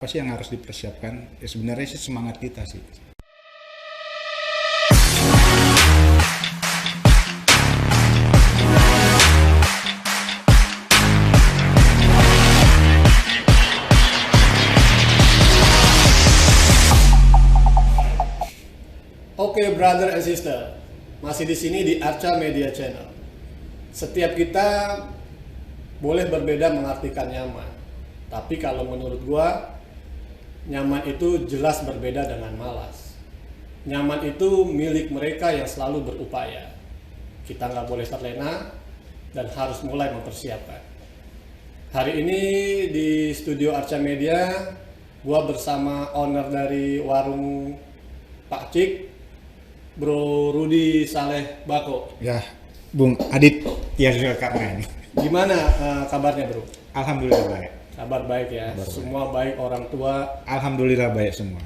Apa sih yang harus dipersiapkan? Ya sebenarnya sih semangat kita sih. Oke, brother and sister, masih di sini di Arca Media Channel. Setiap kita boleh berbeda mengartikan nyaman, tapi kalau menurut gua, nyaman itu jelas berbeda dengan malas. Nyaman itu milik mereka yang selalu berupaya. Kita nggak boleh terlena dan harus mulai mempersiapkan. Hari ini di studio Arca Media, gua bersama owner dari warung Pak Cik, Bro Rudi Saleh Bako. Ya, Bung Adit ya karena ini. Gimana kabarnya, Bro? Alhamdulillah baik. Kabar baik ya. Kabar Semua baik, orang tua. Alhamdulillah baik semua.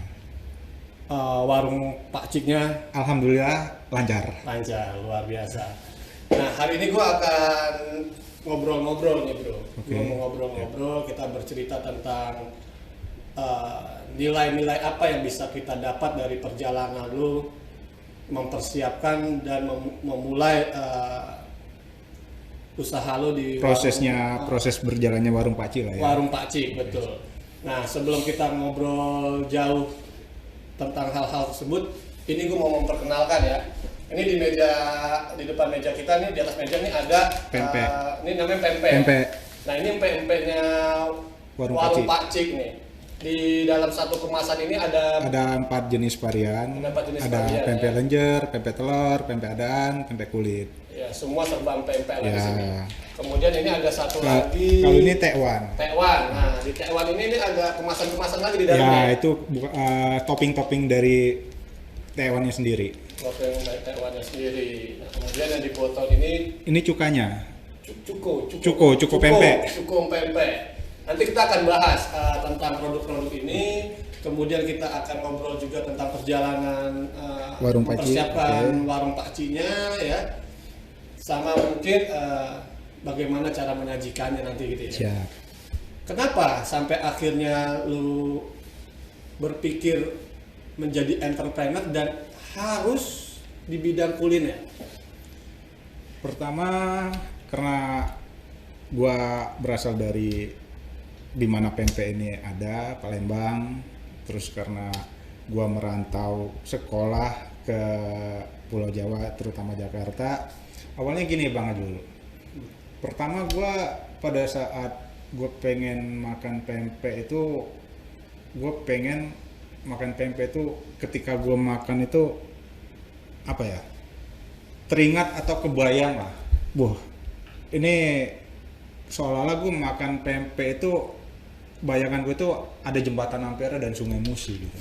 Warung Pak Ciknya Alhamdulillah lancar. lancar, luar biasa. Nah, hari ini gua akan ngobrol-ngobrol nih, Bro. Oke. Gua mau ngobrol-ngobrol, kita bercerita tentang nilai-nilai apa yang bisa kita dapat dari perjalanan lu mempersiapkan dan memulai usaha lo di Proses berjalannya warung Paci lah ya. warung Pak Cik, betul. Nah, sebelum kita ngobrol jauh tentang hal-hal tersebut, ini gue mau memperkenalkan ya. Ini di depan meja kita nih, di atas meja nih ada Pempek. ini namanya pempek. Pempek. Nah, ini pempeknya Warung warung Pak Pak Cik nih. Di dalam satu kemasan ini ada Ada 4 jenis varian. Ada 4 jenis Ada varian, pempek ya. lenjer, pempek telur, pempek adaan, pempek kulit. ya semua serba pempek lah di Ya. sini. Kemudian ini ada satu Kalau lagi ini tekwan. tekwan. Nah, di tekwan ini ada kemasan-kemasan lagi di Ya, dalamnya. itu topping-topping dari tekwannya sendiri. Oke, tekwannya sendiri. Nah, kemudian yang di botol ini Ini cukanya. cuko pempek. Cuko pempek. Nanti kita akan bahas tentang produk-produk ini. Kemudian kita akan ngobrol juga tentang perjalanan Warung Pak Cik, mempersiapkan oke. warung pakcinya ya. Sama mungkin bagaimana cara menyajikannya nanti gitu ya. Siap. Kenapa sampai akhirnya lu berpikir menjadi entrepreneur dan harus di bidang kuliner? Pertama karena gua berasal dari dimana pempek ini ada, Palembang. Terus karena gua merantau sekolah ke Pulau Jawa, terutama Jakarta. Awalnya gini Bang Adul. Pertama gua pada saat gua pengen makan pempek itu, gua pengen makan pempek itu ketika gua makan itu apa ya? Teringat atau kebayang lah. Ini seolah-olah gue makan pempek itu, bayangan gue itu ada jembatan Ampera dan Sungai Musi gitu.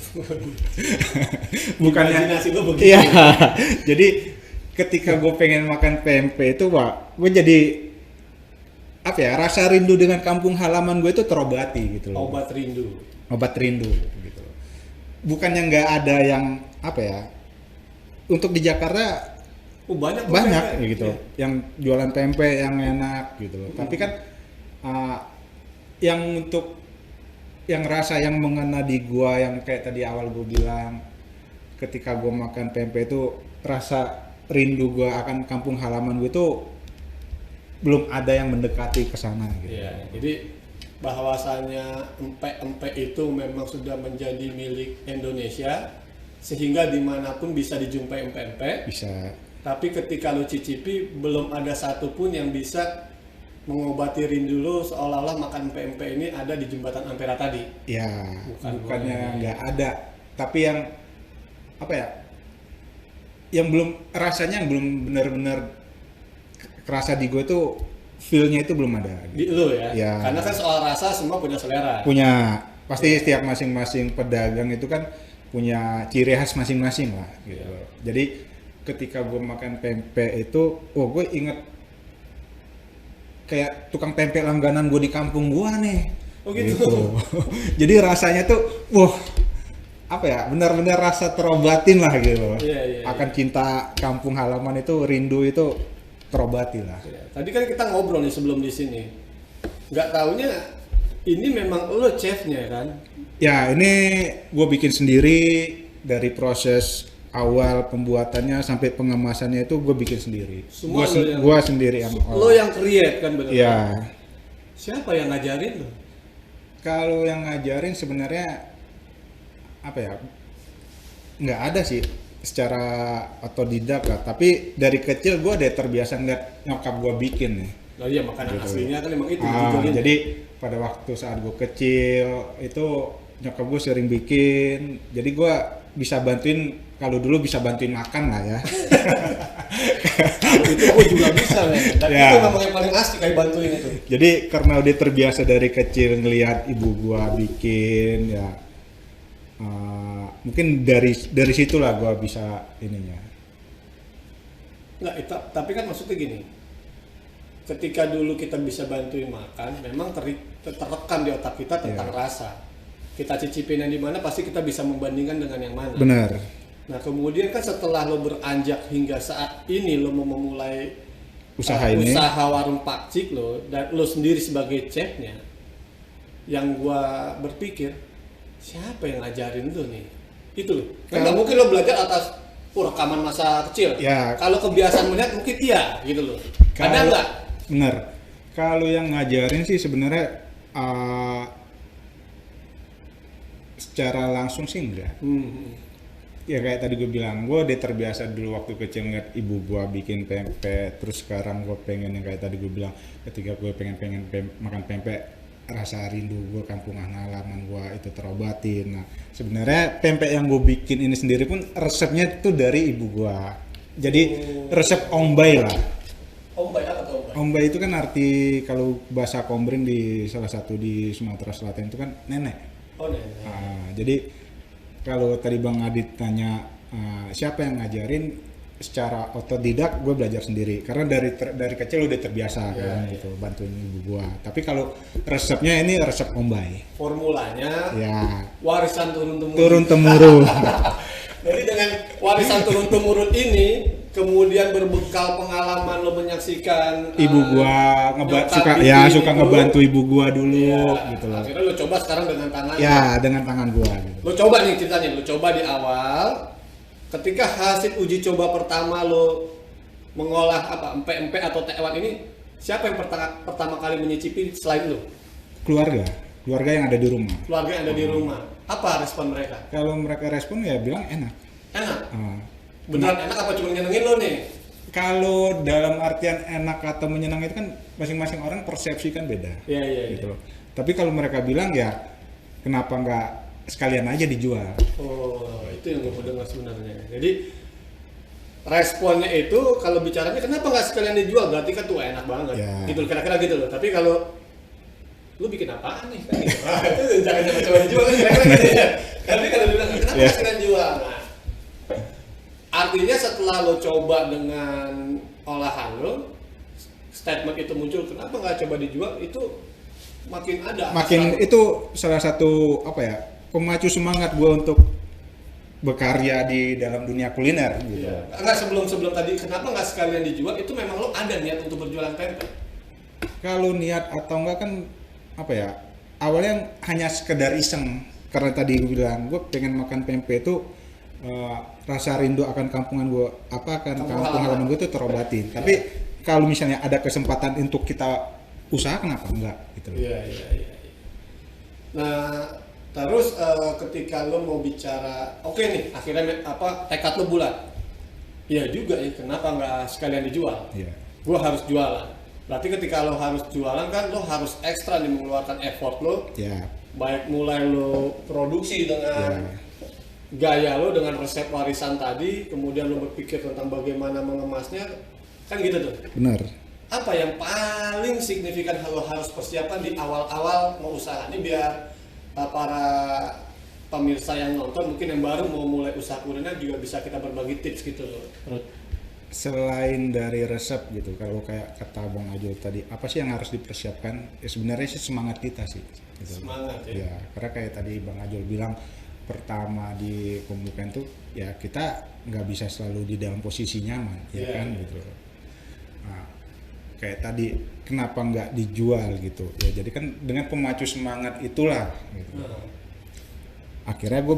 Imajinasi lu begitu. Iya. Jadi ketika gue pengen makan pempek itu, Pak, gue jadi apa ya? Rasa rindu dengan kampung halaman gue itu terobati gitu loh. Obat rindu. Obat rindu gitu. Bukannya nggak ada yang apa ya? Untuk di Jakarta Banyak banyak gitu yang jualan tempe yang enak gitu loh. Tapi kan yang untuk yang rasa yang mengena di gua yang kayak tadi awal gua bilang, ketika gua makan tempe itu rasa rindu gua akan kampung halaman gua itu belum ada yang mendekati ke sana gitu. Iya, jadi bahwasannya empek-empek itu memang sudah menjadi milik Indonesia sehingga dimanapun bisa dijumpai empek-empek. Bisa. Tapi ketika lo cicipi, belum ada satupun yang bisa mengobati rindu lo seolah-olah makan pempek ini ada di jembatan Ampera tadi. Ya, bukannya bukan. nggak ada, tapi yang apa ya? Yang belum rasanya yang belum benar-benar kerasa di gue itu feel-nya itu belum ada. Di lo ya? Ya. Karena kan soal rasa semua punya selera. Punya pasti setiap masing-masing pedagang itu kan punya ciri khas masing-masing lah gitu. Jadi ketika gue makan pempek itu, gue inget kayak tukang pempek langganan gue di kampung gue nih. Oh gitu. Jadi rasanya tuh, apa ya, benar-benar rasa terobatin lah gitu. Iya. Akan cinta kampung halaman itu, rindu itu terobati lah. Tadi kan kita ngobrol nih sebelum di sini. Nggak taunya ini memang lo chefnya kan? Ya, ini gue bikin sendiri dari proses awal pembuatannya sampai pengemasannya itu gue bikin sendiri. Semua Gua sendiri yang lo yang create kan bener? Ya, Siapa yang ngajarin lo? kalau yang ngajarin sebenarnya apa ya? Nggak ada sih secara otodidak lah. Tapi dari kecil gue udah terbiasa ngeliat nyokap gue bikin nih. Oh iya, makanan Gitu. aslinya kan emang itu. Jadi pada waktu saat gue kecil itu nyokap gue sering bikin. Jadi gue bisa bantuin, kalau dulu bisa bantuin makan lah ya. Kalau itu gue juga bisa men. Dan Ya. itu memang yang paling asik kayak bantuin itu. Jadi karena udah terbiasa dari kecil ngelihat ibu gue bikin ya, mungkin dari situlah gue bisa ininya. Nggak, tapi kan maksudnya gini. Ketika dulu kita bisa bantuin makan, memang terekam di otak kita tentang rasa. Kita cicipin yang di mana pasti kita bisa membandingkan dengan yang mana. Benar. Nah kemudian kan setelah lo beranjak hingga saat ini lo mau memulai Usaha ini. usaha warung pakcik lo dan lo sendiri sebagai chefnya, yang gua berpikir siapa yang ngajarin lo nih? Itu loh. Kan nggak mungkin lo belajar atas rekaman masa kecil. Ya. Kalau kebiasaan melihat mungkin iya gitu loh. Ada nggak? Bener. Kalau yang ngajarin sih sebenarnya secara langsung sih enggak. Ya kayak tadi gue bilang, gue udah terbiasa dulu waktu kecil ngeliat ibu gue bikin pempek, terus sekarang gue pengen yang kayak tadi gue bilang, ketika gue pengen makan pempek, rasa rindu gue kampungan halaman gue itu terobatin. Nah sebenarnya pempek yang gue bikin ini sendiri pun resepnya itu dari ibu gue. Jadi resep ombay lah. Ombay apa tuh ombay? Ombay itu kan arti, kalau bahasa Kombreng di salah satu di Sumatera Selatan itu kan nenek. Oh nenek. Jadi kalau tadi Bang Adit tanya siapa yang ngajarin, secara otodidak gue belajar sendiri karena dari kecil udah terbiasa kan gitu bantuin ibu gua. Tapi kalau resepnya ini resep ombay. Formulanya Ya, warisan turun temurun. turun temurun. Jadi dengan warisan turun temurun ini, kemudian berbekal pengalaman lo menyaksikan Ibu gua nyokap bikin suka itu, ngebantu ibu gua dulu ya, gitu loh. akhirnya lo coba sekarang dengan tangan. Ya, dengan tangan gua gitu. Lo coba nih ceritanya, lo coba di awal, ketika hasil uji coba pertama lo mengolah apa empek-empek atau tewan ini, siapa yang pertama kali menyicipi selain lo? Keluarga yang ada di rumah. Keluarga yang ada di rumah. Apa respon mereka? Kalau mereka respon ya bilang enak. Enak. Ah. Beneran enak apa cuma nyenengin lo nih? Kalau dalam artian enak atau menyenangkan itu kan masing-masing orang persepsi kan beda. Iya. Gitu loh. Tapi kalau mereka bilang ya kenapa nggak sekalian aja dijual? Oh, itu yang gue dengar sebenarnya. Jadi responnya itu kalau bicaranya kenapa nggak sekalian dijual, berarti kan tuh enak banget. Ya. Gitu kira-kira gitu loh. Tapi kalau lu bikin apaan nih? Kan gitu. Itu jangan coba dijual kan kira-kira gitu ya. Tapi kalau bilang kenapa nggak sekalian jual? Nah, artinya setelah lo coba dengan olahan lo, statement itu muncul, kenapa nggak coba dijual, itu makin ada. Makin itu salah satu apa ya, pemacu semangat gue untuk berkarya di dalam dunia kuliner gitu. Iya. Enggak, sebelum tadi kenapa nggak sekalian dijual, itu memang lo ada niat untuk berjualan pempek? Kalau niat atau enggak kan apa ya, awalnya hanya sekedar iseng karena tadi gue bilang gue pengen makan pempek itu rasa rindu akan kampungan gue kampung halaman gue itu terobatin. Tapi kalau misalnya ada kesempatan untuk kita usaha, kenapa enggak gitu loh. Iya. Nah, terus ketika lo mau bicara, oke nih, akhirnya tekad lo bulat. Iya juga ya, kenapa nggak sekalian dijual? Iya. Gue harus jualan. Berarti ketika lo harus jualan kan lo harus ekstra nih mengeluarkan effort lo. Ya. Baik mulai lo produksi dengan gaya lo, dengan resep warisan tadi, kemudian lo berpikir tentang bagaimana mengemasnya, kan gitu tuh. Benar. Apa yang paling signifikan lo harus persiapan di awal-awal mau usaha ini, biar para pemirsa yang nonton mungkin yang baru mau mulai usaha kuliner juga bisa kita berbagi tips gitu loh. Selain dari resep gitu, kalau kayak kata Bang Ajul tadi, apa sih yang harus dipersiapkan? Ya sebenarnya sih semangat kita sih. Gitu. Semangat ya. Ya, karena kayak tadi Bang Ajul bilang, pertama di pembukaan tuh ya kita nggak bisa selalu di dalam posisi nyaman, ya kan gitu. Nah, kayak tadi kenapa nggak dijual gitu ya, jadi kan dengan pemacu semangat itulah gitu. Akhirnya gue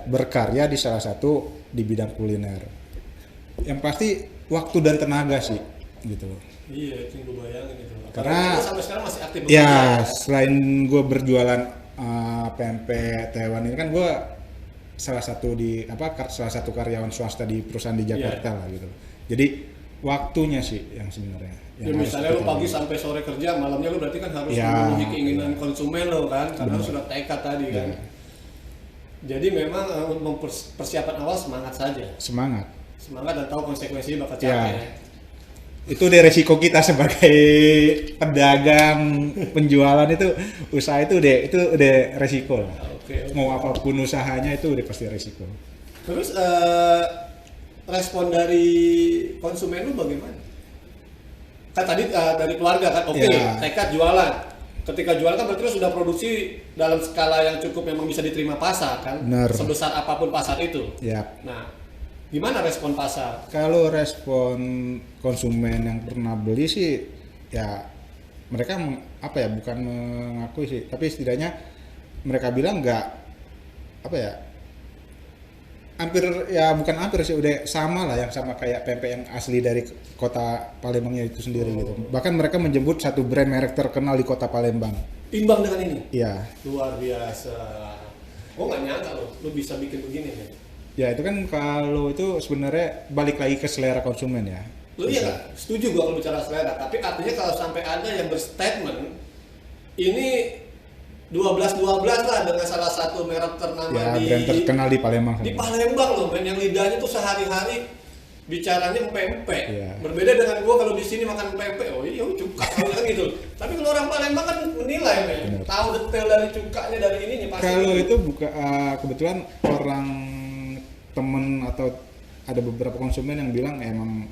berkarya di salah satu di bidang kuliner, yang pasti waktu dan tenaga sih gitu. Iya, itu yang gue bayangin itu. Karena sampai sekarang masih aktif ya selain gue berjualan pempek Taiwan ini kan gue salah satu karyawan swasta di perusahaan di Jakarta lah gitu. Jadi waktunya sih yang sebenarnya. Ya, misalnya lu pagi sampai sore kerja, malamnya lu berarti kan harus memenuhi keinginan konsumen lo kan, karena lu sudah tekad tadi kan. Jadi memang persiapan awal semangat saja. Semangat dan tahu konsekuensinya bakal capek. Ya. Itu udah resiko kita sebagai pedagang penjualan itu, usaha itu udah resiko lah. Mau apapun usahanya itu udah pasti resiko. Terus respon dari konsumen lu bagaimana? Kan tadi dari keluarga kan, tekad jualan. Ketika jualan kan berarti lu sudah produksi dalam skala yang cukup memang bisa diterima pasar kan. Bener. Sebesar apapun pasar itu. Yap. Nah, gimana respon pasar? Kalau respon konsumen yang pernah beli sih ya mereka bukan mengakui sih, tapi setidaknya mereka bilang bukan hampir sih, udah sama lah, yang sama kayak pempek yang asli dari kota Palembangnya itu sendiri gitu. Bahkan mereka menyebut satu brand merek terkenal di kota Palembang. Imbang dengan ini? Iya. Luar biasa. Oh nggak nyangka lu bisa bikin begini nih. Ya itu kan kalau itu sebenarnya balik lagi ke selera konsumen ya. Lu iya, setuju gua kalau bicara selera, tapi artinya kalau sampai ada yang berstatement ini 12 lah dengan salah satu merek ternama brand terkenal di Palembang. Di Palembang loh, yang lidahnya tuh sehari-hari bicaranya pempek. Berbeda dengan gua kalau di sini makan pempek, oh iya cuka kan gitu. Tapi kalau orang Palembang kan menilai, tahu detail dari cukanya dari ininya pasti. Kalau itu kebetulan orang temen atau ada beberapa konsumen yang bilang emang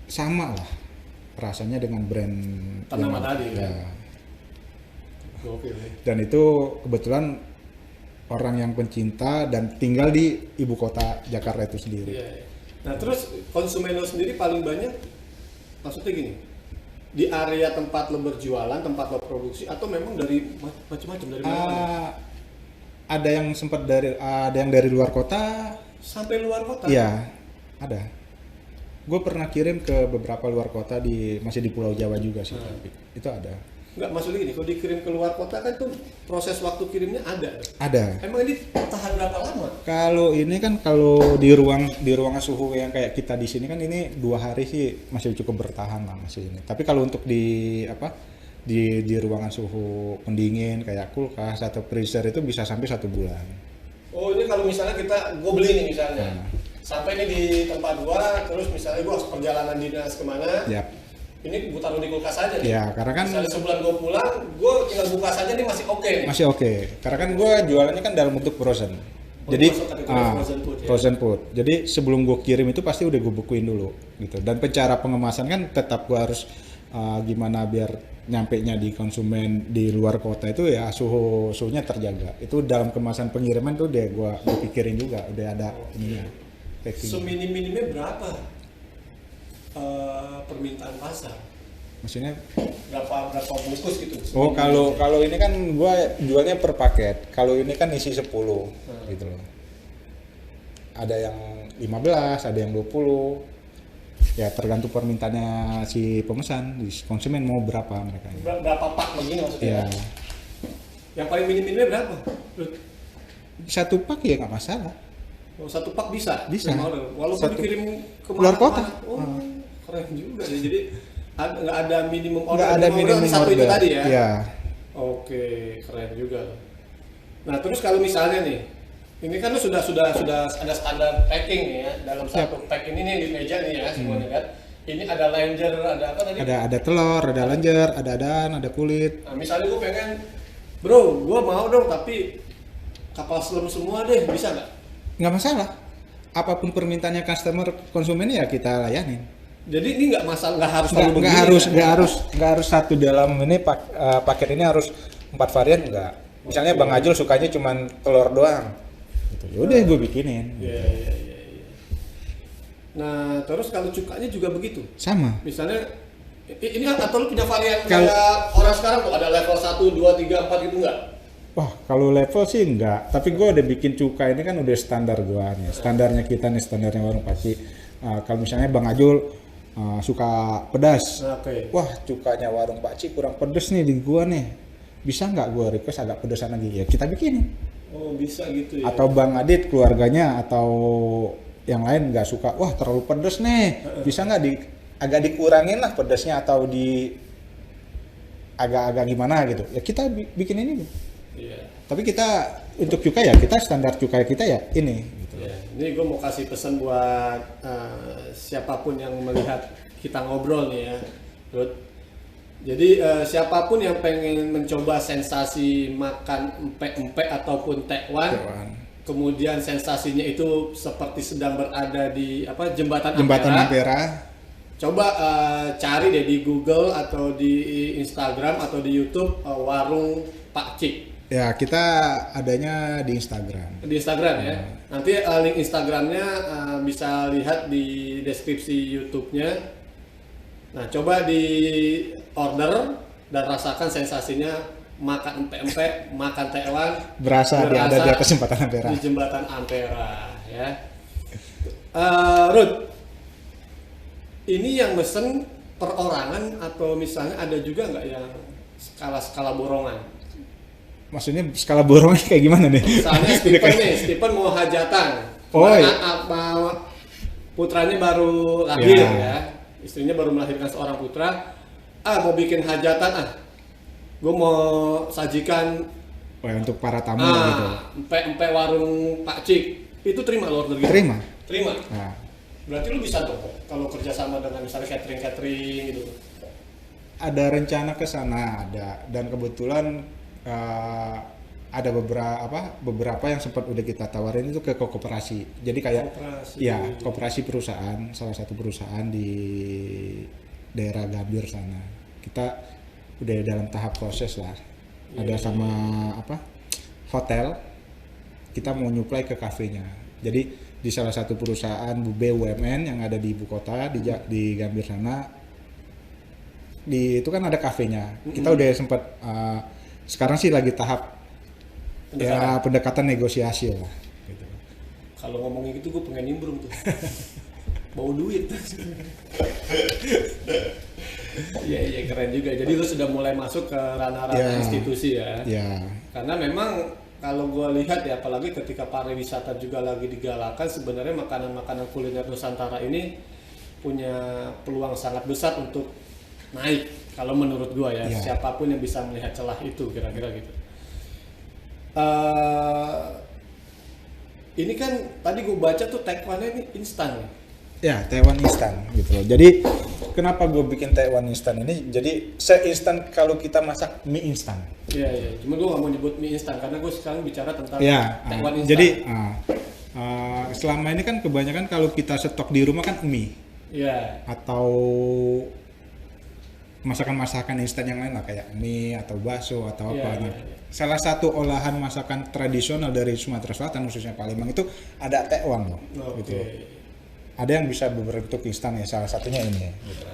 sama lah rasanya dengan brand ternama tadi ya. Oke. Dan itu kebetulan orang yang pencinta dan tinggal di ibu kota Jakarta itu sendiri. Iya. Nah terus konsumen lo sendiri paling banyak, maksudnya gini, di area tempat lo berjualan, tempat lo produksi, atau memang dari macam-macam dari mana? Ada yang dari luar kota. Sampai luar kota? Iya, ada. Gue pernah kirim ke beberapa luar kota masih di Pulau Jawa juga sih. Itu ada. Enggak, maksudnya gini, kalau dikirim ke luar kota kan tuh proses waktu kirimnya ada. Ada. Emang ini tahan berapa lama? Kalau ini kan di ruangan suhu yang kayak kita di sini kan ini 2 hari sih masih cukup bertahan lah masih ini. Tapi kalau untuk di ruangan suhu pendingin kayak kulkas atau freezer itu bisa sampai 1 bulan. Oh ini kalau misalnya gue beli nih misalnya, sampai nih di tempat gua, terus misalnya gua harus perjalanan dinas kemana? Yap. Ini gue taruh di kulkas aja nih. Ya, karena kan misalnya sebulan gue pulang, gue tinggal buka saja nih masih oke nih. Masih oke. Karena kan gue jualannya kan dalam bentuk frozen. Jadi frozen food. Jadi sebelum gue kirim itu pasti udah gue bukuin dulu gitu. Dan cara pengemasan kan tetap gue harus gimana biar nyampenya di konsumen di luar kota itu ya suhunya terjaga. Itu dalam kemasan pengiriman tuh udah gue pikirin juga, udah ada ininya. Seminim-minimnya berapa? Permintaan pasar, maksudnya berapa bungkus gitu? Oh kalau ini kan gua jualnya per paket. Kalau ini kan isi 10 gitu loh. Ada yang 15, ada yang 20. Ya tergantung permintaannya si pemesan, konsumen mau berapa mereka. Berapa pak begini maksudnya? Ya. Yang paling minimnya berapa? 1 pak ya nggak masalah. Oh, 1 pak bisa? Bisa. Walaupun dikirim ke luar kota. Keren juga ya. Jadi nggak ada minimum order. Nggak ada minimum satu order. Itu tadi ya? Iya. Oke, keren juga. Nah terus kalau misalnya nih, ini kan lu sudah ada standar packing nih ya, dalam satu pack ini nih di meja nih ya semuanya kan. Ini ada langer, ada apa tadi? Ada telur, ada langer, ada adan, ada kulit. Nah misalnya gue pengen, bro, gue mau dong tapi kapal selam semua deh, bisa nggak? Nggak masalah. Apapun permintaannya konsumen ya kita layanin. Jadi ini nggak masalah, nggak harus nggak harus satu dalam ini paket ini harus 4 varian nggak. Misalnya Bang Ajul sukanya cuma telur doang. Gitu. Yaudah gue bikinin. Iya. Nah, terus kalau cukanya juga begitu. Sama. Misalnya ini atau lu punya varian Kalau- kayak orang sekarang tuh ada level 1, 2, 3, 4 gitu enggak? Wah, kalau level sih enggak, tapi gue udah bikin cuka ini kan udah standar gua nih, standarnya kita nih, standarnya warung Pakcik. Kalau misalnya Bang Ajul suka pedas, Nah, oke. wah cukanya warung Pakcik kurang pedes nih di gua nih, bisa nggak gua request agak pedesan lagi? Ya kita bikinin. Oh, bisa gitu ya. Atau Bang Adit keluarganya atau yang lain nggak suka, wah terlalu pedes nih, bisa nggak agak dikurangin lah pedesnya atau di agak-agak gimana gitu? Ya kita bikin ini. Iya. Tapi kita untuk cukai ya kita standar cukai kita ya ini. Gitu. Ya, ini gue mau kasih pesan buat siapapun yang melihat kita ngobrol nih ya, Rud. Jadi siapapun yang pengen mencoba sensasi makan empek-empek ataupun tekwan, kemudian sensasinya itu seperti sedang berada di jembatan Ampera. Coba cari deh di Google atau di Instagram atau di YouTube warung Pakcik. Ya kita adanya di Instagram. Di Instagram ya. Nanti link Instagramnya bisa lihat di deskripsi YouTube-nya. Nah, coba di order dan rasakan sensasinya makan empek-empek, makan tekwan. Berasa dia ada di atas jembatan Ampera. Di jembatan Ampera ya. Ruth, ini yang mesen perorangan atau misalnya ada juga nggak yang skala borongan? Maksudnya skala borongnya kayak gimana nih? Misalnya Stephen mau hajatan. Oh, iya. Putranya baru lahir ya. Istrinya baru melahirkan seorang putra. Mau bikin hajatan gue mau sajikan untuk para tamu gitu. Empek warung Pakcik. Itu terima lo order gitu? Terima. Nah. Berarti lu bisa dong kalau kerjasama dengan misalnya catering gitu. Ada rencana ke sana ada, dan kebetulan ada beberapa yang sempat udah kita tawarin itu ke koperasi. Jadi kayak koperasi perusahaan, salah satu perusahaan di daerah Gambir sana. Kita udah dalam tahap proses lah. Ada sama hotel. Kita mau nyuplai ke kafenya. Jadi di salah satu perusahaan BUMN yang ada di ibu kota di Gambir sana. Itu kan ada kafenya. Kita udah sempat sekarang sih lagi tahap pendekatan negosiasi lah. Gitu. Kalau ngomongin gitu gue pengen nimbrung tuh. Bau duit. Iya keren juga. Jadi lu sudah mulai masuk ke ranah-ranah institusi ya. Iya. Karena memang kalau gue lihat ya, apalagi ketika pariwisata juga lagi digalakan, sebenarnya makanan-makanan kuliner Nusantara ini punya peluang sangat besar untuk naik. Kalau menurut gue ya, siapapun yang bisa melihat celah itu kira-kira gitu. Ini kan tadi gue baca tuh tekwannya ini instan. Ya, tekwan instan gitu loh. Jadi kenapa gue bikin tekwan instan ini? Jadi se-instan kalau kita masak mie instan. Iya. Cuma gue nggak mau nyebut mie instan karena gue sekarang bicara tentang tekwan instan. Jadi selama ini kan kebanyakan kalau kita stok di rumah kan mie. Iya. Atau masakan-masakan instan yang lain lah kayak mie atau bakso atau apa. Salah satu olahan masakan tradisional dari Sumatera Selatan khususnya Palembang itu ada tekwan loh. Gitu. Ada yang bisa berbentuk instan ya, salah satunya ini. Gitu.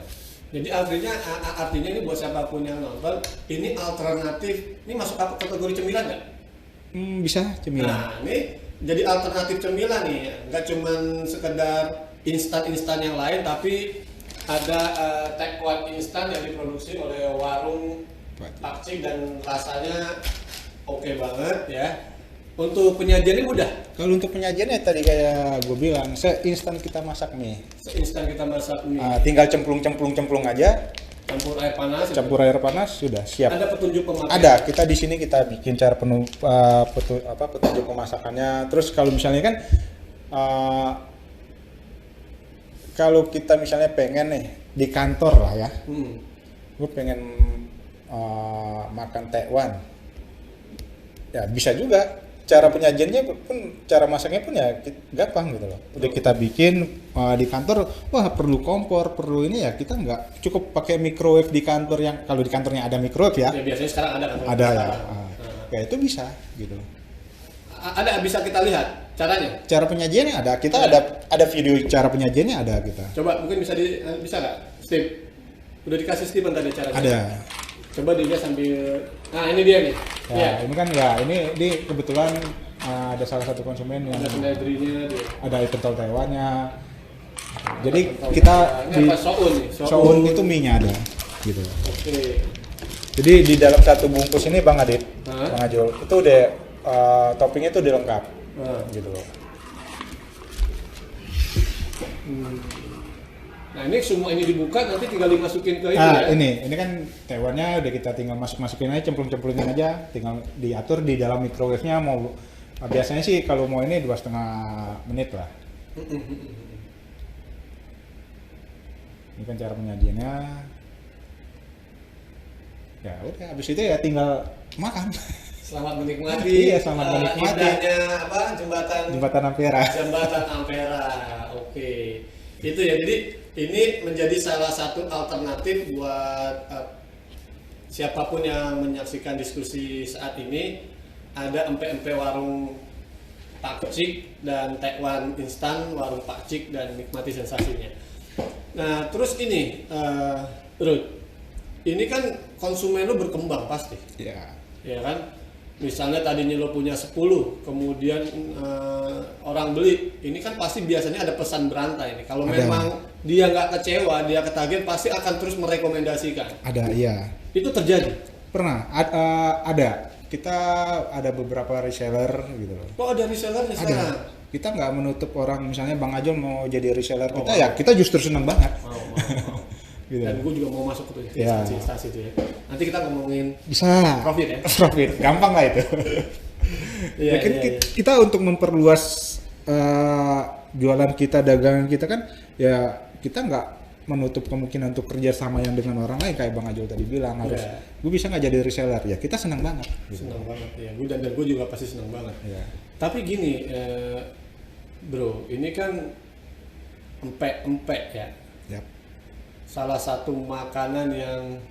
Jadi artinya ini buat siapapun yang nonton, ini alternatif, ini masuk apa kategori cemilan nggak? Bisa cemilan. Nah, ini jadi alternatif cemilan nih, nggak cuman sekedar instan yang lain, tapi ada tekwan instan yang diproduksi oleh warung Pakcik dan rasanya oke banget ya. Untuk penyajiannya mudah. Kalau untuk penyajiannya tadi kayak gue bilang, seinstan kita masak mie. Tinggal cemplung aja. Campur air panas. Campur air panas sudah siap. Ada petunjuk pemakaian. Ada. Kita di sini kita bikin cara petunjuk pemasakannya. Terus kalau misalnya kan kalau kita misalnya pengen nih di kantor lah ya. Gue pengen makan tekwan. Ya bisa juga. Cara penyajiannya pun, cara masaknya pun ya gampang gitu loh. Udah kita bikin di kantor, wah perlu kompor, perlu ini ya, kita nggak cukup pakai microwave di kantor yang, kalau di kantornya ada microwave ya. Ya biasanya sekarang ada kan. Ada ya. Ya itu bisa gitu. Ada bisa kita lihat Caranya? Cara penyajiannya ada. Kita ada video cara penyajiannya ada kita. Coba mungkin bisa nggak, Steve? Udah dikasih Steven tadi caranya? Ada. Coba dilihat sambil. Nah ini dia nih. Ya, ini kan ini kebetulan ada salah satu konsumen yang Ada pendadrinya dia. ada pentol Taiwannya. Jadi kita ini apa, soun nih? soun itu mie-nya ada gitu. Oke. Jadi di dalam satu bungkus ini Bang Adit, Hah? Bang Ajul, itu udah toppingnya itu udah lengkap gitu loh. Nah ini semua ini dibuka nanti tinggal dimasukin ke ini ya. Ini kan Taiwannya udah kita tinggal masukin aja, cemplung-cemplungin aja, tinggal diatur di dalam microwave-nya mau biasanya sih kalau mau ini 2,5 menit lah. Ini kan cara penyajiannya. Ya udah, habis itu ya tinggal makan. Selamat menikmati. Iya, selamat menikmati. Indahnya apa? Jembatan Ampera. Jembatan Ampera. Oke. Itu ya. Jadi ini menjadi salah satu alternatif buat siapapun yang menyaksikan diskusi saat ini. Ada empe-empe warung Pak Cik dan Taiwan instan warung Pak Cik dan nikmati sensasinya. Nah, terus ini Ruth, ini kan konsumen lo berkembang pasti. Iya. Ya kan? Misalnya tadinya lo punya 10, kemudian orang beli, ini kan pasti biasanya ada pesan berantai nih. Kalau memang dia nggak kecewa, dia ketagihan, pasti akan terus merekomendasikan. Ada, iya. Itu terjadi? Pernah, ada. Kita ada beberapa reseller gitu loh. Oh, ada resellernya sekarang? Ada. Kita nggak menutup orang, misalnya Bang Ajul mau jadi reseller kita, ya kita justru senang banget. Gitu. Dan gue juga mau masuk ke instansi itu ya. Nanti kita ngomongin bisa profit ya. Profit, gampang lah itu. Kita untuk memperluas jualan kita, dagangan kita kan, ya kita nggak menutup kemungkinan untuk kerja sama yang dengan orang lain kayak Bang Ajul tadi bilang harus. Gue bisa nggak jadi reseller, ya kita senang banget. Gitu. Senang banget ya. Gue dan gue juga pasti senang banget. Ya. Tapi gini, bro, ini kan empek-empek ya. Yap. Salah satu makanan yang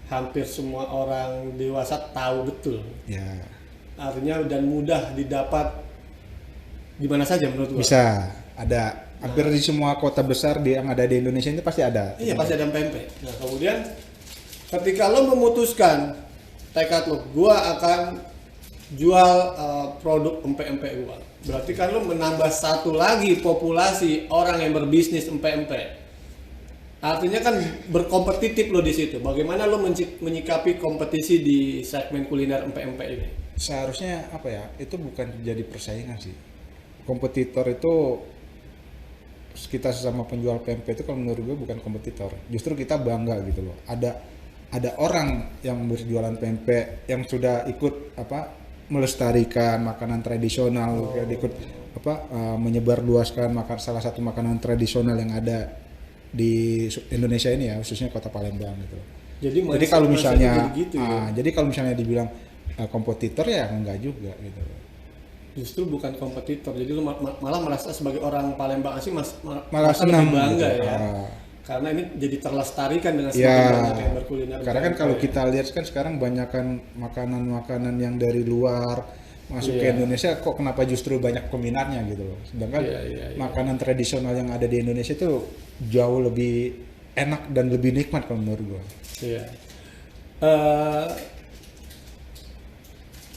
hampir semua orang dewasa tahu betul. Ya. Artinya dan mudah didapat di mana saja menurut gua. Bisa, ada. Hampir di semua kota besar yang ada di Indonesia ini pasti ada. Iya, pasti ada pempek. Nah, kemudian ketika lo memutuskan tekad lo, gua akan jual produk empek-empek gua. Berarti kan lo menambah satu lagi populasi orang yang berbisnis empek-empek. Artinya kan berkompetitif lo di situ. Bagaimana lo menyikapi kompetisi di segmen kuliner empek-empek ini? Seharusnya apa ya? Itu bukan jadi persaingan sih. Kompetitor itu kita sesama penjual pempek itu kalau menurut gue bukan kompetitor. Justru kita bangga gitu loh. Ada orang yang berjualan pempek yang sudah ikut melestarikan makanan tradisional, ikut menyebarluaskan salah satu makanan tradisional yang ada di Indonesia ini ya, khususnya Kota Palembang gitu. Jadi kalau misalnya gitu ya? Jadi kalau misalnya dibilang kompetitor ya enggak juga gitu. Justru bukan kompetitor, jadi lu malah merasa sebagai orang Palembang asli malah senang bangga gitu. ya. Karena ini jadi terlestarikan dengan semakin banyak yang berkuliner. Karena kan kalau kita lihat kan sekarang banyakkan makanan-makanan yang dari luar masuk ke Indonesia, kok kenapa justru banyak peminatnya gitu loh. Sedangkan makanan tradisional yang ada di Indonesia itu jauh lebih enak dan lebih nikmat kalau menurut gua. Iya.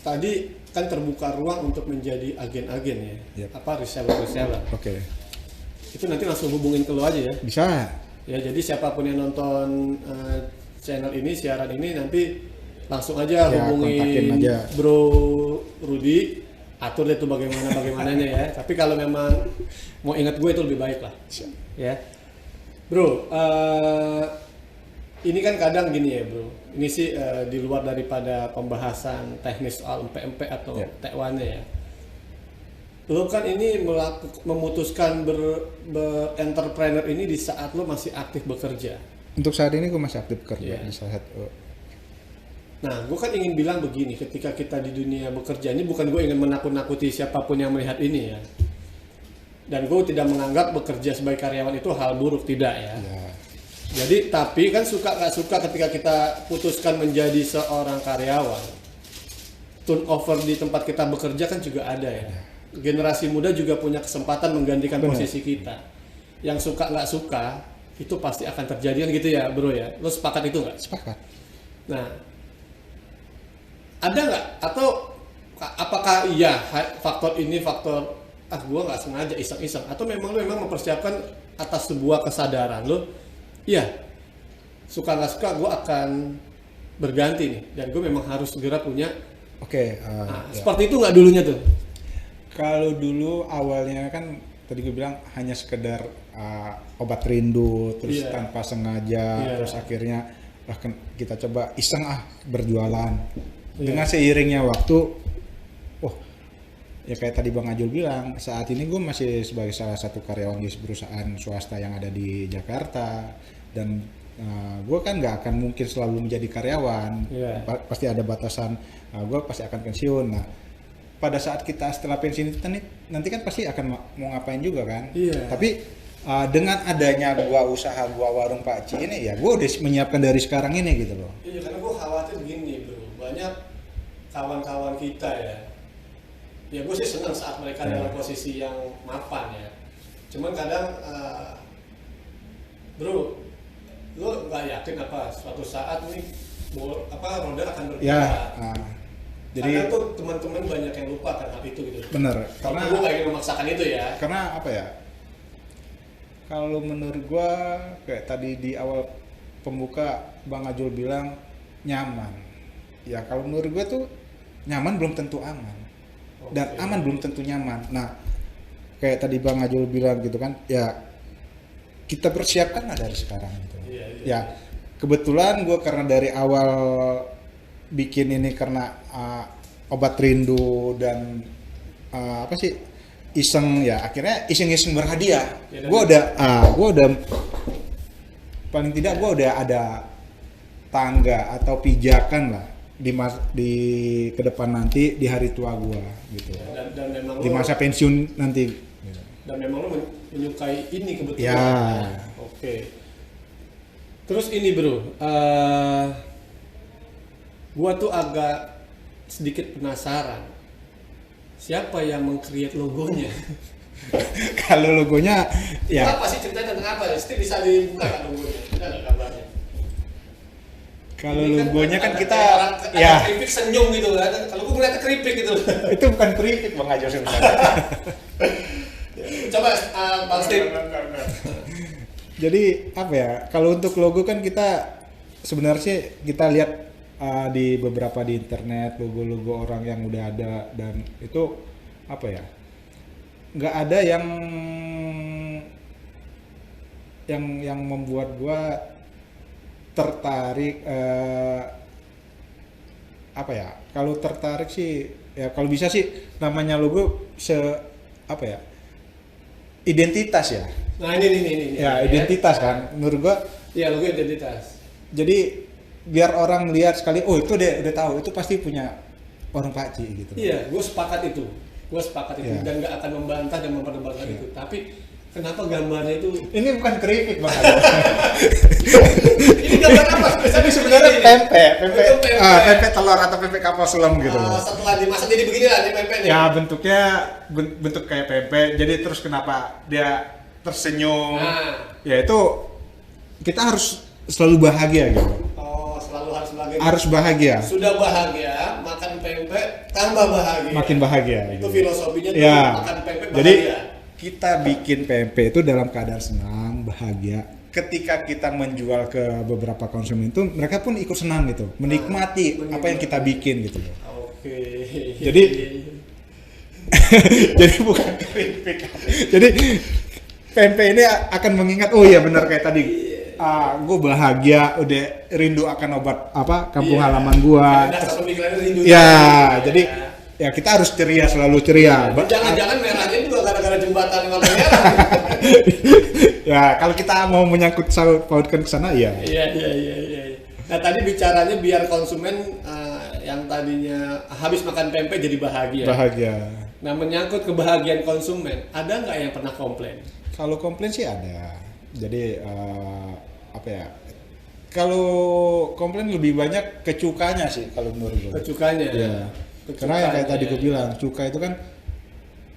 Tadi kan terbuka ruang untuk menjadi agen-agen ya. Yep. Reseller. Oke. Itu nanti langsung hubungin ke lu aja ya. Bisa. Ya, jadi siapapun yang nonton channel ini, siaran ini, nanti langsung aja hubungi aja. Bro Rudy, atur deh tuh bagaimananya ya. Tapi kalau memang mau ingat gue itu lebih baik lah. Ya. Bro, ini kan kadang gini ya bro, ini sih di luar daripada pembahasan teknis soal empek-empek atau tekwannya ya. Lo kan ini memutuskan ber-entrepreneur ini di saat lo masih aktif bekerja. Untuk saat ini gue masih aktif bekerja di saat. Nah, gue kan ingin bilang begini, ketika kita di dunia bekerja ini bukan gue ingin menakut-nakuti siapapun yang melihat ini ya. Dan gue tidak menganggap bekerja sebagai karyawan itu hal buruk, tidak ya. Jadi tapi kan suka nggak suka ketika kita putuskan menjadi seorang karyawan, turnover di tempat kita bekerja kan juga ada ya. generasi muda juga punya kesempatan menggantikan Benar. posisi kita. Yang suka nggak suka itu pasti akan terjadi kan gitu ya bro ya. Lo sepakat itu nggak? Sepakat. Nah, ada nggak atau apakah iya faktor ini faktor gua nggak sengaja iseng-iseng atau memang lu memang mempersiapkan atas sebuah kesadaran lu, iya suka nggak suka gua akan berganti nih dan gue memang harus segera punya. Oke. Ya. Seperti itu nggak dulunya tuh? Kalau dulu awalnya kan tadi gue bilang hanya sekedar obat rindu, terus Iya. tanpa sengaja, Iya. terus akhirnya bahkan kita coba iseng berjualan. Iya. Dengan seiringnya waktu, oh ya kayak tadi Bang Ajul bilang, saat ini gue masih sebagai salah satu karyawan di perusahaan swasta yang ada di Jakarta dan gue kan nggak akan mungkin selalu menjadi karyawan. Iya. Pasti ada batasan. Gue pasti akan pensiun. Nah, pada saat kita setelah pensiun itu nanti kan pasti akan mau ngapain juga kan. Iya. Tapi dengan adanya gua usaha gua warung Pakci ini ya gua udah menyiapkan dari sekarang ini gitu loh. Iya, karena gue khawatir gini bro, banyak kawan-kawan kita ya gue sih senang saat mereka Ya. dalam posisi yang mapan ya. Cuman kadang bro, lo nggak yakin apa suatu saat nih roda akan bergerak. Ya. Jadi Jadi tuh teman-teman banyak yang lupa kan hal itu gitu. bener Karena karena gue nggak ingin memaksakan itu ya. karena apa ya? Kalau menurut gua kayak tadi di awal pembuka Bang Ajul bilang nyaman. Ya kalau menurut gua tuh nyaman belum tentu aman. Dan Oke. aman belum tentu nyaman. Nah, kayak tadi Bang Ajul bilang gitu kan, ya kita persiapkan lah dari sekarang gitu. Iya, iya. Ya kebetulan gue karena dari awal bikin ini karena obat rindu dan apa sih iseng ya akhirnya iseng-iseng berhadiah. Ya, Gue udah paling tidak gue udah ada tangga atau pijakan lah di ke depan nanti di hari tua gue gitu. Dan memang Di lo masa pensiun nanti. Gitu. dan memang lo menyukai ini kebetulan. Ya. Oke. Terus ini bro, gua tuh agak sedikit penasaran. Siapa yang meng-create logonya? Kalau logonya ya Apa sih ceritanya tentang apa? Steve bisa dibuka kan logonya? Ada nggak gambarnya? kalau Ini logonya kan ada kita kayak orang, ya ada keripik senyum gitu kan. Kalau gua ngeliatnya keripik gitu. itu bukan keripik Bang Ajul sebenarnya. Coba Bang Steve. Jadi apa ya? Kalau untuk logo kan kita sebenarnya sih kita lihat di beberapa di internet logo-logo orang yang udah ada dan itu apa ya? Nggak ada yang membuat gua tertarik apa ya? Kalau tertarik sih ya kalau bisa sih namanya logo apa ya? Identitas ya. Nah ini. Ya, identitas kan menurut gua. Iya, logo identitas. Jadi biar orang lihat sekali, oh itu dia udah tahu, itu pasti punya warung Pakci gitu. Iya, gue sepakat itu. Iya. Dan nggak akan membantah dan memperdebatkan Iya. itu. Tapi kenapa gambarnya itu? Ini bukan keripik Bang. Ini gambar apa? Tapi sebenarnya pempek, Itu pempek. pempek telur atau pempek kapal selam gitu. Setelah dimasak jadi begini lah di pempek nih. Ya bentuknya bentuk kayak pempek. Jadi terus kenapa dia tersenyum? Nah. Ya itu kita harus selalu bahagia gitu. Oh, selalu harus bahagia. Harus bahagia. Sudah bahagia, makan pempek tambah bahagia. Makin bahagia. Itu gitu. filosofinya tuh Ya. makan pempek Jadi bahagia. kita bikin pempek itu dalam keadaan senang, bahagia. Ketika kita menjual ke beberapa konsumen itu mereka pun ikut senang gitu, menikmati apa yang kita bikin gitu loh. Oke. Jadi jadi bukan keripik. Jadi pempek ini akan mengingat oh iya benar kayak tadi. Gue bahagia, udah rindu akan obat kampung Iya. halaman gua. Dasar pemikirannya rindu. Ya, jadi ya kita harus ceria, selalu ceria. Jangan-jangan merahnya juga gara-gara jembatan yang warna merah. Ya, kalau kita mau menyangkut pautkan ke sana ya. Iya. Nah tadi bicaranya biar konsumen yang tadinya habis makan pempek jadi bahagia. Bahagia. Nah menyangkut kebahagiaan konsumen, ada nggak yang pernah komplain? Kalau komplain sih ada. Jadi apa ya? Kalau komplain lebih banyak ke cukanya sih kalau menurut gue. Kecukanya. Iya. Karena yang kayak tadi gue bilang, cuka itu kan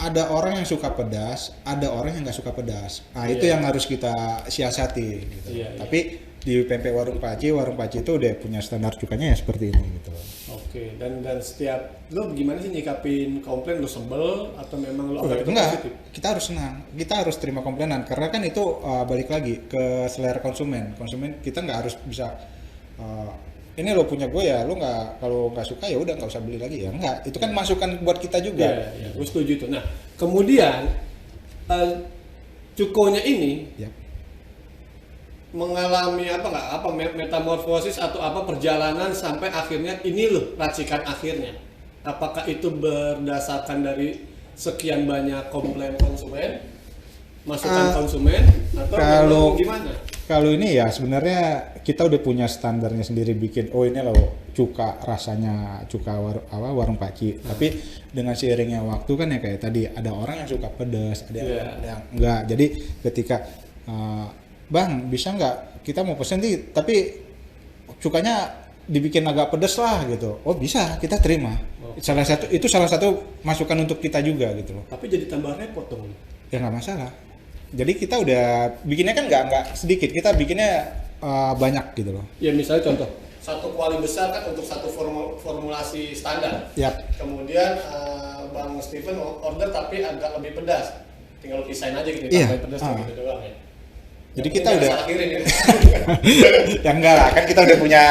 ada orang yang suka pedas, ada orang yang nggak suka pedas. Nah, itu Iya. yang harus kita siasati gitu. Iya, Tapi di pempek warung Paci itu udah punya standar cukanya ya seperti ini gitu. Oke, dan setiap lo gimana sih nyikapin komplain, lo sebel atau memang lo anggap itu Enggak, positif? kita harus senang. Kita harus terima komplainan karena kan itu balik lagi ke selera konsumen. Konsumen kita nggak harus bisa ini lo punya gue ya, lo nggak, kalau nggak suka ya udah nggak usah beli lagi ya, enggak. Itu kan masukan buat kita juga. Iya, gue setuju itu. Nah, kemudian cukonya ini Ya. mengalami metamorfosis atau apa perjalanan sampai akhirnya ini loh racikan akhirnya. Apakah itu berdasarkan dari sekian banyak komplain konsumen, masukan konsumen, atau kalau- memang gimana? Kalau ini ya sebenarnya kita udah punya standarnya sendiri bikin. Oh ini loh cuka rasanya cuka warung Paci. Tapi dengan seiringnya waktu kan ya kayak tadi ada orang yang suka pedas, ada yang enggak. Jadi ketika Bang bisa nggak kita mau pesen nih tapi cukanya dibikin agak pedas lah gitu. Oh bisa, kita terima. Salah satu masukan untuk kita juga gitu loh. Tapi jadi tambah repot dong. Ya nggak masalah. Jadi kita udah bikinnya kan nggak sedikit, kita bikinnya banyak gitu loh. Ya misalnya contoh, satu kuali besar kan untuk satu formulasi standar. Yap. Kemudian Bang Steven order tapi agak lebih pedas. Tinggal lu pisahin aja gitu, Iya. tambahin pedas gitu doang ya. Jadi Yang kita penting udah jangan salah kirim ya. ya enggak lah, kan kita udah punya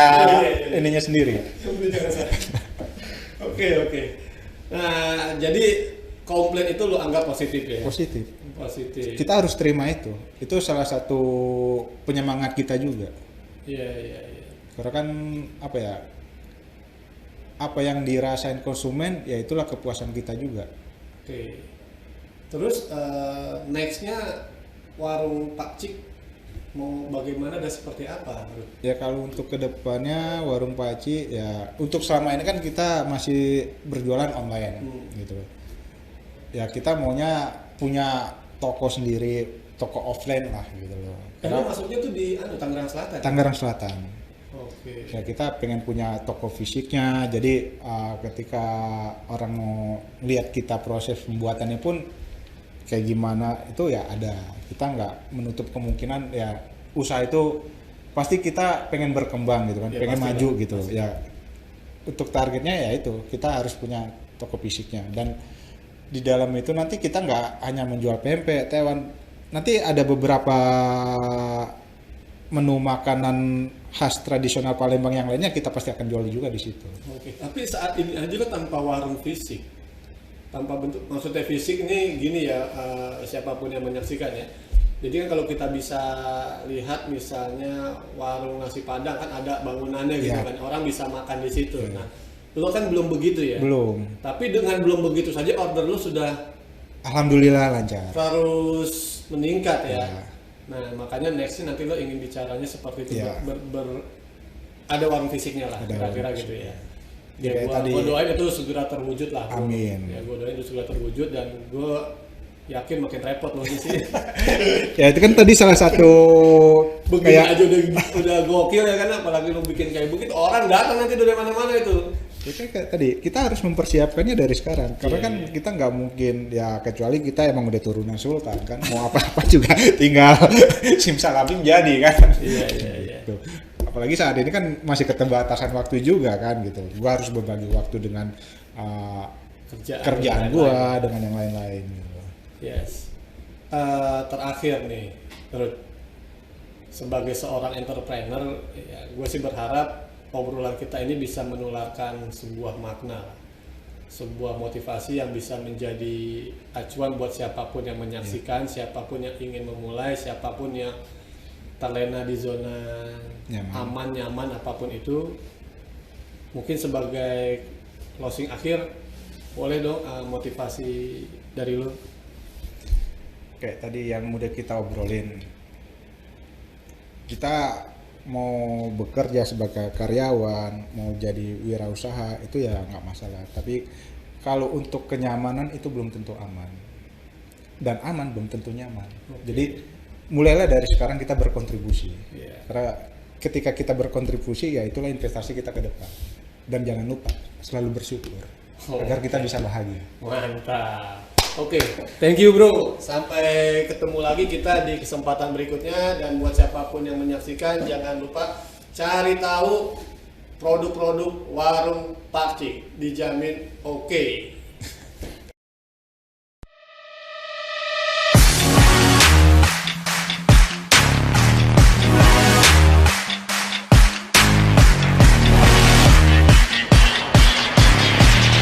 Iya. ininya sendiri. Jangan salah. Oke. Nah, jadi komplain itu lu anggap positif ya? Positif. Positif. Kita harus terima itu. Itu salah satu penyemangat kita juga. Iya. Karena kan apa ya? Apa yang dirasain konsumen, ya itulah kepuasan kita juga. Oke. Terus nextnya warung Pak Cik mau bagaimana dan seperti apa? Ya kalau untuk kedepannya warung Paci ya untuk selama ini kan kita masih berjualan online gitu. Ya kita maunya punya toko sendiri, toko offline lah gitu loh. Karena masuknya tuh di Tangerang Selatan. Tangerang Selatan. Oke. Ya kita pengen punya toko fisiknya. Jadi ketika orang mau lihat kita proses pembuatannya pun kayak gimana itu ya ada. Kita nggak menutup kemungkinan ya usaha itu pasti kita pengen berkembang gitu kan, Ya, pengen pasti maju lah, gitu pasti. ya. Untuk targetnya ya itu kita harus punya toko fisiknya dan di dalam itu nanti kita nggak hanya menjual pempek, tewan, nanti ada beberapa menu makanan khas tradisional Palembang yang lainnya kita pasti akan jual juga di situ. Oke. Tapi saat ini aja lo tanpa warung fisik, tanpa bentuk, maksudnya fisik ini gini ya, siapapun yang menyaksikan ya. Jadi kan kalau kita bisa lihat misalnya warung nasi Padang kan ada bangunannya gitu Ya. kan, orang bisa makan di situ. Nah, lo kan belum begitu ya. Belum. Tapi dengan belum begitu saja order lo sudah Alhamdulillah lancar. terus meningkat ya. Ya. Nah, makanya nextnya nanti lo ingin bicaranya seperti itu, Ya. ada warung fisiknya lah, Ada kira-kira warung gitu ya. Ya, Ya, kayak gua, tadi. gua doain itu segera terwujud lah. Amin. Ya, gua doain itu segera terwujud dan gua yakin makin repot lo sih. Ya itu kan tadi salah satu Begini kayak aja udah gokil ya kan, apalagi lo bikin kayak begitu orang datang nanti dari mana-mana itu. ya kayak tadi kita harus mempersiapkannya dari sekarang karena Iya, kan kita nggak mungkin ya kecuali kita emang udah turunan sultan kan mau apa-apa juga tinggal simsalabim jadi kan. Iya. Gitu. Apalagi saat ini kan masih keterbatasan waktu juga kan gitu. Gua harus berbagi waktu dengan kerjaan dan gua lain-lain. dengan yang lain-lain gitu. Yes. Terakhir nih, Ruth, sebagai seorang entrepreneur, ya, gue sih berharap obrolan kita ini bisa menularkan sebuah makna, sebuah motivasi yang bisa menjadi acuan buat siapapun yang menyaksikan, siapapun yang ingin memulai, siapapun yang terlena di zona Nyaman. nyaman apapun itu. Mungkin sebagai closing akhir, boleh dong motivasi dari lu. Kayak tadi yang udah kita obrolin, kita mau bekerja sebagai karyawan, mau jadi wirausaha itu ya nggak masalah. Tapi kalau untuk kenyamanan itu belum tentu aman, dan aman belum tentu nyaman. Jadi mulailah dari sekarang kita berkontribusi. Yeah. Karena ketika kita berkontribusi ya itulah investasi kita ke depan. Dan jangan lupa selalu bersyukur agar kita bisa bahagia. Mantap. Oke, thank you bro. Sampai ketemu lagi kita di kesempatan berikutnya, dan buat siapapun yang menyaksikan jangan lupa cari tahu produk-produk warung Pak Cik, dijamin oke.